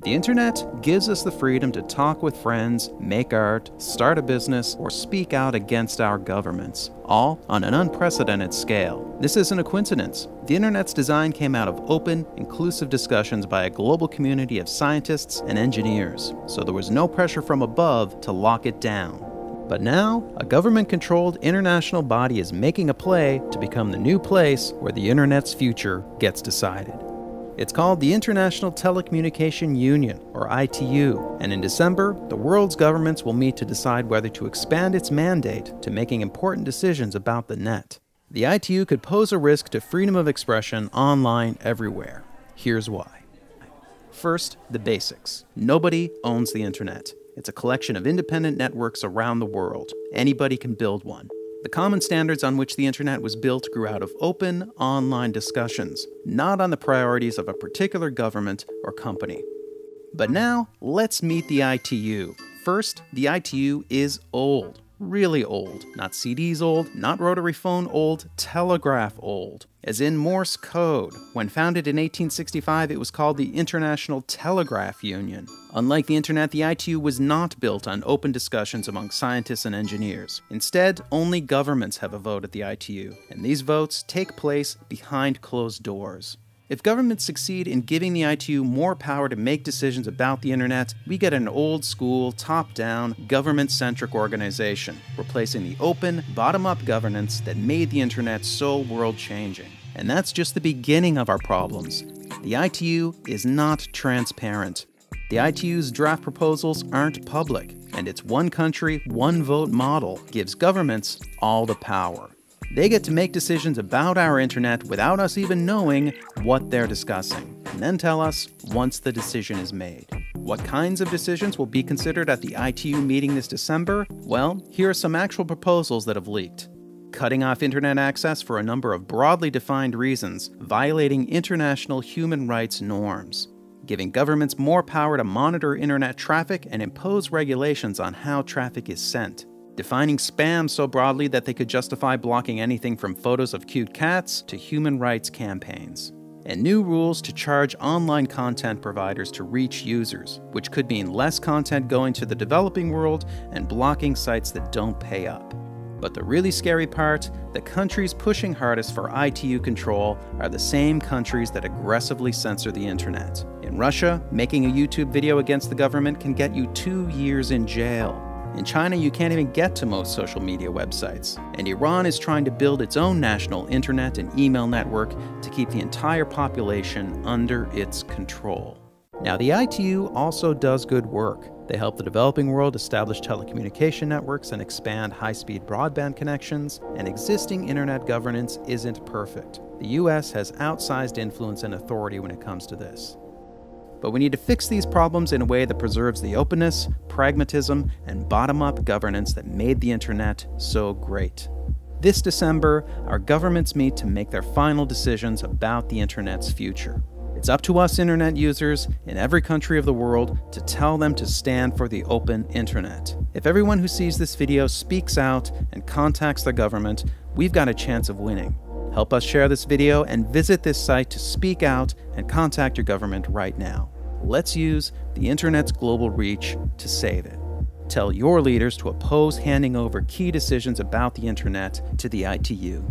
The internet gives us the freedom to talk with friends, make art, start a business, or speak out against our governments, all on an unprecedented scale. This isn't a coincidence. The internet's design came out of open, inclusive discussions by a global community of scientists and engineers, so there was no pressure from above to lock it down. But now, a government-controlled international body is making a play to become the new place where the internet's future gets decided. It's called the International Telecommunication Union, or ITU, and in December, the world's governments will meet to decide whether to expand its mandate to making important decisions about the net. The ITU could pose a risk to freedom of expression online everywhere. Here's why. First, the basics. Nobody owns the internet. It's a collection of independent networks around the world. Anybody can build one. The common standards on which the internet was built grew out of open, online discussions, not on the priorities of a particular government or company. But now, let's meet the ITU. First, the ITU is old. Really old. Not CDs old, not rotary phone old, telegraph old. As in Morse code. When founded in 1865, it was called the International Telegraph Union. Unlike the internet, the ITU was not built on open discussions among scientists and engineers. Instead, only governments have a vote at the ITU, and these votes take place behind closed doors. If governments succeed in giving the ITU more power to make decisions about the internet, we get an old-school, top-down, government-centric organization, replacing the open, bottom-up governance that made the internet so world-changing. And that's just the beginning of our problems. The ITU is not transparent. The ITU's draft proposals aren't public, and its one country, one vote model gives governments all the power. They get to make decisions about our internet without us even knowing what they're discussing, and then tell us once the decision is made. What kinds of decisions will be considered at the ITU meeting this December? Well, here are some actual proposals that have leaked. Cutting off internet access for a number of broadly defined reasons, violating international human rights norms. Giving governments more power to monitor internet traffic and impose regulations on how traffic is sent. Defining spam so broadly that they could justify blocking anything from photos of cute cats to human rights campaigns. And new rules to charge online content providers to reach users, which could mean less content going to the developing world and blocking sites that don't pay up. But the really scary part, the countries pushing hardest for ITU control are the same countries that aggressively censor the internet. In Russia, making a YouTube video against the government can get you 2 years in jail. In China, you can't even get to most social media websites. And Iran is trying to build its own national internet and email network to keep the entire population under its control. Now, the ITU also does good work. They help the developing world establish telecommunication networks and expand high-speed broadband connections, and existing internet governance isn't perfect. The US has outsized influence and authority when it comes to this. But we need to fix these problems in a way that preserves the openness, pragmatism, and bottom-up governance that made the internet so great. This December, our governments meet to make their final decisions about the internet's future. It's up to us internet users in every country of the world to tell them to stand for the open internet. If everyone who sees this video speaks out and contacts their government, we've got a chance of winning. Help us share this video and visit this site to speak out and contact your government right now. Let's use the internet's global reach to save it. Tell your leaders to oppose handing over key decisions about the internet to the ITU.